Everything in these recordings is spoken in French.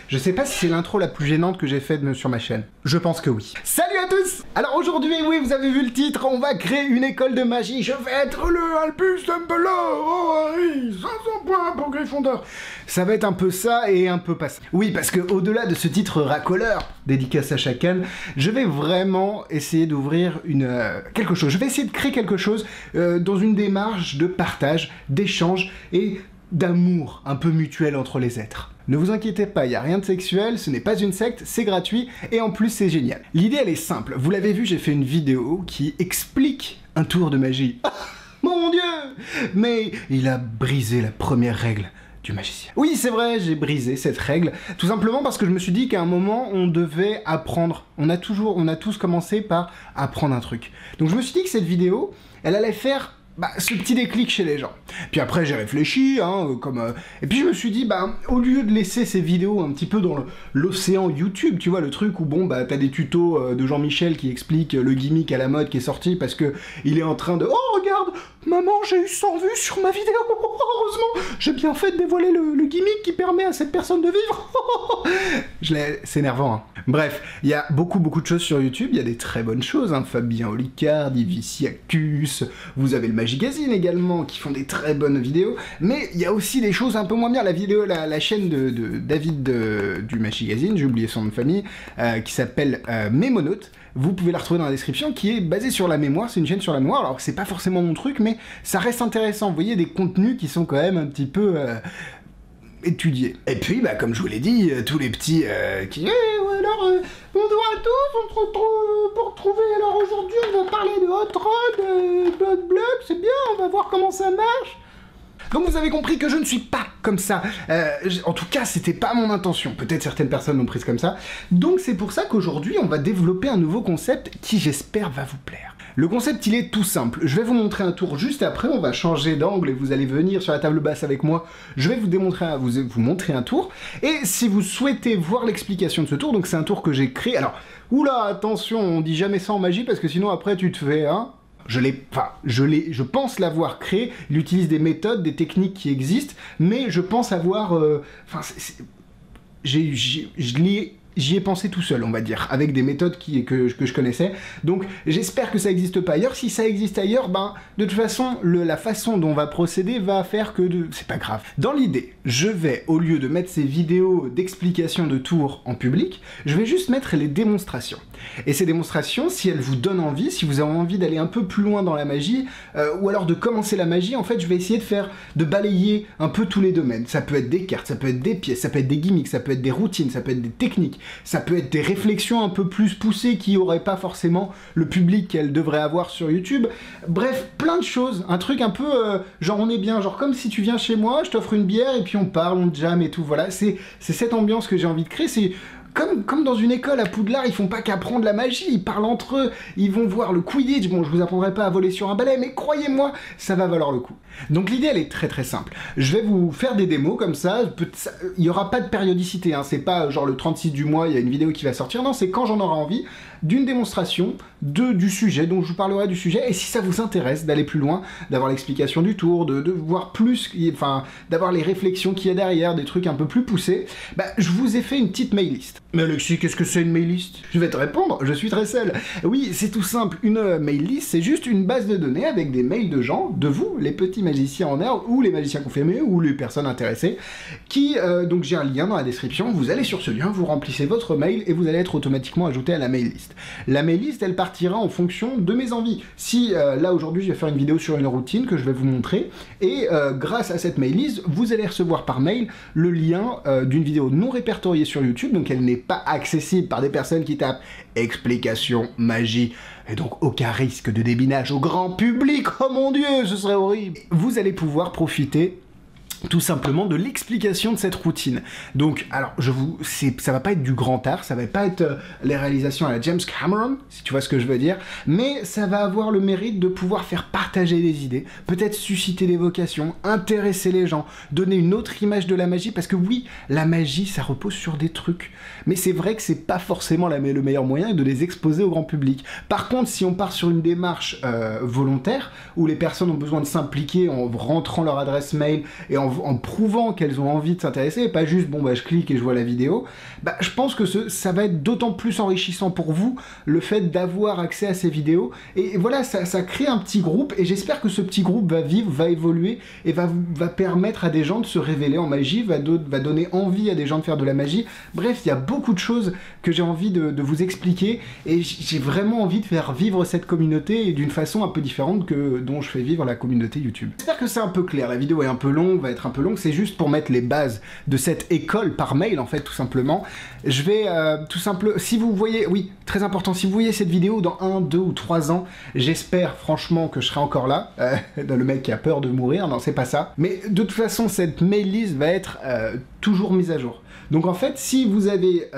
Je sais pas si c'est l'intro la plus gênante que j'ai faite sur ma chaîne. Je pense que oui. Salut à tous! Alors aujourd'hui, oui, vous avez vu le titre, on va créer une école de magie. Je vais être le Albus Dumbledore. Oh oui, 500 points pour Gryffondor. Ça va être un peu ça et un peu pas ça. Oui, parce que au-delà de ce titre racoleur, dédicace à chacun, je vais vraiment essayer d'ouvrir quelque chose. Je vais essayer de créer quelque chose dans une démarche de partage, d'échange et d'amour un peu mutuel entre les êtres. Ne vous inquiétez pas, il n'y a rien de sexuel, ce n'est pas une secte, c'est gratuit et en plus c'est génial. L'idée elle est simple, vous l'avez vu, j'ai fait une vidéo qui explique un tour de magie. Ah, mon Dieu! Mais il a brisé la première règle du magicien. Oui, c'est vrai, j'ai brisé cette règle, tout simplement parce que je me suis dit qu'à un moment, on devait apprendre. On a tous commencé par apprendre un truc. Donc je me suis dit que cette vidéo, elle allait faire ce petit déclic chez les gens. Puis après j'ai réfléchi, et puis je me suis dit, au lieu de laisser ces vidéos un petit peu dans l'océan YouTube, tu vois, le truc où t'as des tutos de Jean-Michel qui explique le gimmick à la mode qui est sorti parce que il est en train de « Oh regarde, maman, j'ai eu 100 vues sur ma vidéo, heureusement, j'ai bien fait de dévoiler le gimmick qui permet à cette personne de vivre. » C'est énervant, hein. Bref, il y a beaucoup de choses sur YouTube, il y a des très bonnes choses, hein. Fabien Olicard, Diviciacus, vous avez le Magigazine également, qui font des très bonnes vidéos, mais il y a aussi des choses un peu moins bien. La chaîne de David du Magigazine, j'ai oublié son nom de famille, qui s'appelle Mémonaute, vous pouvez la retrouver dans la description, qui est basée sur la mémoire, c'est une chaîne sur la mémoire, alors c'est pas forcément mon truc, mais ça reste intéressant, vous voyez, des contenus qui sont quand même un petit peu étudiés. Et puis, comme je vous l'ai dit, tous les petits qui... bonjour à tous, on se retrouve pour trouver, alors aujourd'hui on va parler de Hot Rod, Blood Block, c'est bien, on va voir comment ça marche. Donc vous avez compris que je ne suis pas comme ça, en tout cas c'était pas mon intention, peut-être certaines personnes l'ont prise comme ça, donc c'est pour ça qu'aujourd'hui on va développer un nouveau concept qui j'espère va vous plaire. Le concept il est tout simple, je vais vous montrer un tour juste après, on va changer d'angle et vous allez venir sur la table basse avec moi, je vais vous montrer un tour, et si vous souhaitez voir l'explication de ce tour, donc c'est un tour que j'ai créé, alors, oula attention, on dit jamais ça en magie parce que sinon après tu te fais, hein. Je pense l'avoir créé, il utilise des méthodes, des techniques qui existent, mais je pense avoir... J'y ai pensé tout seul, on va dire, avec des méthodes que je connaissais, donc j'espère que ça n'existe pas ailleurs. Si ça existe ailleurs, de toute façon, la façon dont on va procéder va faire que c'est pas grave. Dans l'idée, je vais, au lieu de mettre ces vidéos d'explication de tours en public, je vais juste mettre les démonstrations. Et ces démonstrations, si elles vous donnent envie, si vous avez envie d'aller un peu plus loin dans la magie, ou alors de commencer la magie, en fait, je vais essayer de balayer un peu tous les domaines. Ça peut être des cartes, ça peut être des pièces, ça peut être des gimmicks, ça peut être des routines, ça peut être des techniques, ça peut être des réflexions un peu plus poussées qui n'auraient pas forcément le public qu'elles devraient avoir sur YouTube. Bref, plein de choses. Un truc un peu, genre on est bien, genre comme si tu viens chez moi, je t'offre une bière et puis on parle, on jam et tout, voilà. C'est cette ambiance que j'ai envie de créer, c'est... Comme dans une école à Poudlard, ils font pas qu'apprendre la magie, ils parlent entre eux, ils vont voir le Quidditch, bon je vous apprendrai pas à voler sur un balai, mais croyez-moi, ça va valoir le coup. Donc l'idée elle est très simple, je vais vous faire des démos comme ça, il y aura pas de périodicité, hein. C'est pas genre le 36 du mois, il y a une vidéo qui va sortir, non, c'est quand j'en aurai envie, d'une démonstration, du sujet, donc je vous parlerai du sujet, et si ça vous intéresse d'aller plus loin, d'avoir l'explication du tour, de voir plus, enfin, d'avoir les réflexions qu'il y a derrière, des trucs un peu plus poussés, je vous ai fait une petite mail list. Mais Alexis, qu'est-ce que c'est une mail list? Je vais te répondre, je suis très seul. Oui, c'est tout simple, une mail list, c'est juste une base de données avec des mails de gens, de vous, les petits magiciens en herbe, ou les magiciens confirmés, ou les personnes intéressées, qui, donc j'ai un lien dans la description, vous allez sur ce lien, vous remplissez votre mail, et vous allez être automatiquement ajouté à la mail list. La mail list, elle partira en fonction de mes envies. Si, là, aujourd'hui, je vais faire une vidéo sur une routine que je vais vous montrer, et grâce à cette mail list, vous allez recevoir par mail le lien d'une vidéo non répertoriée sur YouTube, donc elle n'est pas accessible par des personnes qui tapent explication magie et donc aucun risque de débinage au grand public. Oh mon Dieu, ce serait horrible. Vous allez pouvoir profiter tout simplement de l'explication de cette routine. Donc, alors, ça va pas être du grand art, ça va pas être les réalisations à la James Cameron, si tu vois ce que je veux dire, mais ça va avoir le mérite de pouvoir faire partager des idées, peut-être susciter des vocations, intéresser les gens, donner une autre image de la magie, parce que oui, la magie, ça repose sur des trucs, mais c'est vrai que c'est pas forcément le meilleur moyen de les exposer au grand public. Par contre, si on part sur une démarche volontaire, où les personnes ont besoin de s'impliquer en rentrant leur adresse mail et en en prouvant qu'elles ont envie de s'intéresser, et pas juste, bon bah je clique et je vois la vidéo, bah je pense que ça va être d'autant plus enrichissant pour vous, le fait d'avoir accès à ces vidéos, et voilà, ça crée un petit groupe, et j'espère que ce petit groupe va vivre, va évoluer, et va permettre à des gens de se révéler en magie, va donner envie à des gens de faire de la magie. Bref, il y a beaucoup de choses que j'ai envie de vous expliquer, et j'ai vraiment envie de faire vivre cette communauté d'une façon un peu différente que dont je fais vivre la communauté YouTube. J'espère que c'est un peu clair, la vidéo est un peu longue, va être un peu longue, c'est juste pour mettre les bases de cette école par mail en fait, tout simplement. Je vais tout simplement, si vous voyez, oui, très important, si vous voyez cette vidéo dans 1, 2 ou 3 ans, j'espère franchement que je serai encore là, le mec qui a peur de mourir, non c'est pas ça, mais de toute façon cette mail list va être toujours mise à jour. Donc en fait, si vous avez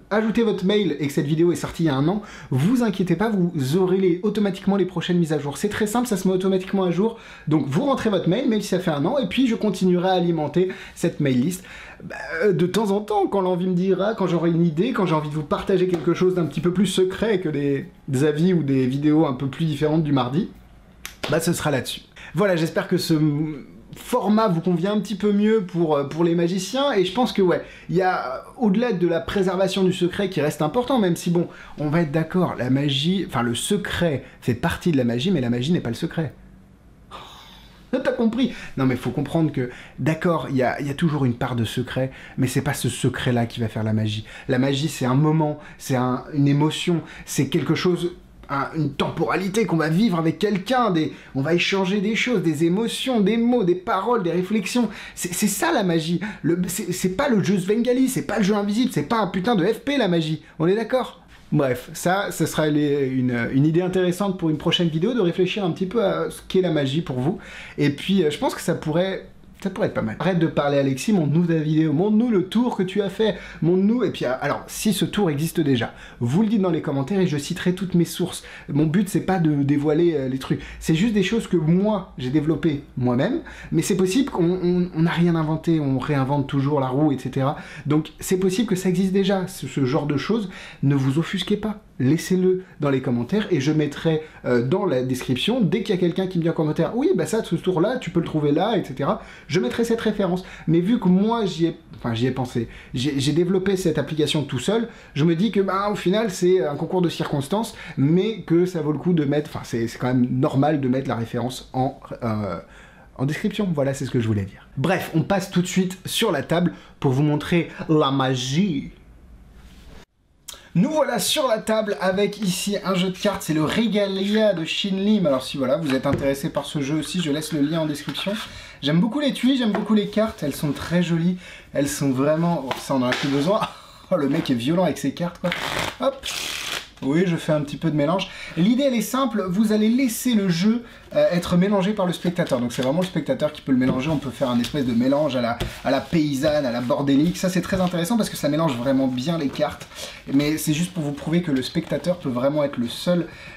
ajouté votre mail et que cette vidéo est sortie il y a 1 an, vous inquiétez pas, vous aurez automatiquement les prochaines mises à jour. C'est très simple, ça se met automatiquement à jour. Donc vous rentrez votre mail, même si ça fait 1 an, et puis je continuerai à alimenter cette mail list. De temps en temps, quand l'envie me dira, quand j'aurai une idée, quand j'ai envie de vous partager quelque chose d'un petit peu plus secret que des avis ou des vidéos un peu plus différentes du mardi, bah ce sera là-dessus. Voilà, j'espère que ce format vous convient un petit peu mieux pour les magiciens, et je pense que ouais, il y a, au-delà de la préservation du secret qui reste important, même si bon, on va être d'accord, la magie, enfin le secret fait partie de la magie, mais la magie n'est pas le secret. T'as compris? Non mais faut comprendre que, d'accord, il y a toujours une part de secret, mais c'est pas ce secret-là qui va faire la magie. La magie, c'est un moment, c'est une émotion, c'est quelque chose, une temporalité qu'on va vivre avec quelqu'un, on va échanger des choses, des émotions, des mots, des paroles, des réflexions. C'est ça la magie. C'est pas le jeu Svengali, c'est pas le jeu invisible, c'est pas un putain de FP la magie. On est d'accord? Bref, ça sera une idée intéressante pour une prochaine vidéo, de réfléchir un petit peu à ce qu'est la magie pour vous. Et puis, je pense que ça pourrait être pas mal. Arrête de parler Alexis, montre-nous ta vidéo, montre-nous le tour que tu as fait, montre-nous, et puis alors, si ce tour existe déjà, vous le dites dans les commentaires et je citerai toutes mes sources. Mon but, c'est pas de dévoiler les trucs, c'est juste des choses que moi, j'ai développées moi-même, mais c'est possible qu'on n'a rien inventé, on réinvente toujours la roue, etc. Donc, c'est possible que ça existe déjà, ce genre de choses, ne vous offusquez pas. Laissez-le dans les commentaires et je mettrai dans la description, dès qu'il y a quelqu'un qui me dit en commentaire « Oui, bah ça, ce tour-là, tu peux le trouver là, etc. » Je mettrai cette référence. Mais vu que moi, j'y ai pensé, j'ai développé cette application tout seul, je me dis que, bah, au final, c'est un concours de circonstances, mais que ça vaut le coup de mettre, enfin, c'est quand même normal de mettre la référence en description. Voilà, c'est ce que je voulais dire. Bref, on passe tout de suite sur la table pour vous montrer la magie. Nous voilà sur la table avec ici un jeu de cartes, c'est le Regalia de Shin Lim. Alors si voilà, vous êtes intéressé par ce jeu aussi, je laisse le lien en description. J'aime beaucoup les tuiles, j'aime beaucoup les cartes, elles sont très jolies, elles sont vraiment... Oh, ça on en a plus besoin. Oh, le mec est violent avec ses cartes quoi. Hop. Oui, je fais un petit peu de mélange. L'idée, elle est simple, vous allez laisser le jeu être mélangé par le spectateur. Donc c'est vraiment le spectateur qui peut le mélanger, on peut faire un espèce de mélange à la paysanne, à la bordélique. Ça, c'est très intéressant parce que ça mélange vraiment bien les cartes. Mais c'est juste pour vous prouver que le spectateur peut vraiment être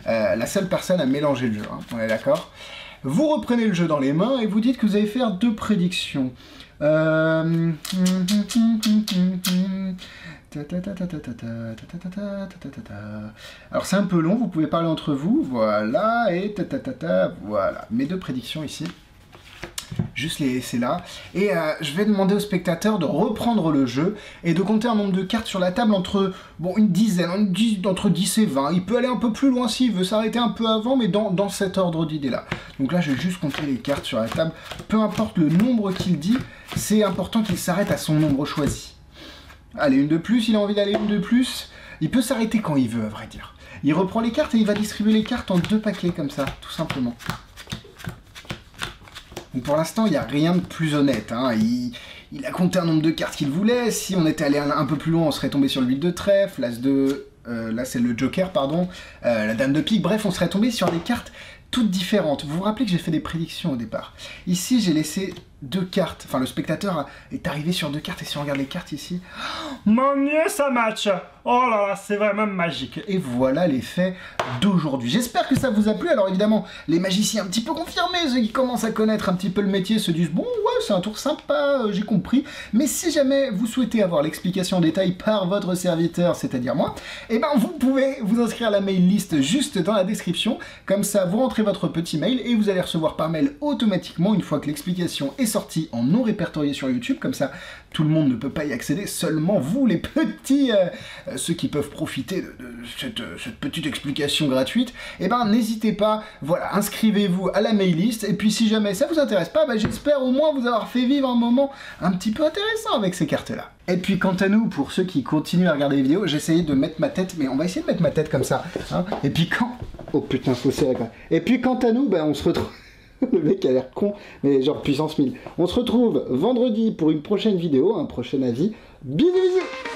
la seule personne à mélanger le jeu. Hein. On est d'accord? Vous reprenez le jeu dans les mains et vous dites que vous allez faire 2 prédictions. Alors c'est un peu long, vous pouvez parler entre vous, voilà, et voilà, mes 2 prédictions ici. Juste les laisser là. Et je vais demander au spectateur de reprendre le jeu et de compter un nombre de cartes sur la table entre, bon, une dizaine, entre 10 et 20. Il peut aller un peu plus loin s'il veut s'arrêter un peu avant, mais dans cet ordre d'idée là. Donc là, je vais juste compter les cartes sur la table. Peu importe le nombre qu'il dit, c'est important qu'il s'arrête à son nombre choisi. Allez, une de plus, il a envie d'aller une de plus. Il peut s'arrêter quand il veut, à vrai dire. Il reprend les cartes et il va distribuer les cartes en 2 paquets, comme ça, tout simplement. Donc pour l'instant, il n'y a rien de plus honnête. Hein. Il a compté un nombre de cartes qu'il voulait. Si on était allé un peu plus loin, on serait tombé sur le 8 de trèfle, l'as de... là, c'est le joker, pardon. La dame de pique. Bref, on serait tombé sur des cartes toutes différentes. Vous vous rappelez que j'ai fait des prédictions au départ. Ici, j'ai laissé 2 cartes. Enfin, le spectateur est arrivé sur 2 cartes. Et si on regarde les cartes ici... Mon Dieu, ça match! Oh là là, c'est vraiment magique. Et voilà l'effet d'aujourd'hui. J'espère que ça vous a plu. Alors évidemment, les magiciens un petit peu confirmés, ceux qui commencent à connaître un petit peu le métier, se disent « Bon, ouais, c'est un tour sympa, j'ai compris. » Mais si jamais vous souhaitez avoir l'explication en détail par votre serviteur, c'est-à-dire moi, eh ben vous pouvez vous inscrire à la mail list juste dans la description. Comme ça, vous rentrez votre petit mail et vous allez recevoir par mail automatiquement, une fois que l'explication est sorti en non répertorié sur YouTube, comme ça tout le monde ne peut pas y accéder, seulement vous les petits, ceux qui peuvent profiter de cette petite explication gratuite, et ben n'hésitez pas, voilà, inscrivez-vous à la mail-list, et puis si jamais ça vous intéresse pas, ben, j'espère au moins vous avoir fait vivre un moment un petit peu intéressant avec ces cartes-là. Et puis quant à nous, pour ceux qui continuent à regarder les vidéos, j'ai essayé de mettre ma tête, mais on va essayer de mettre ma tête comme ça, hein. Et puis quand... Oh putain, faut serrer quoi. Et puis quant à nous, ben on se retrouve... Le mec a l'air con, mais genre puissance 1000. On se retrouve vendredi pour une prochaine vidéo, un prochain avis. Bisous bisous.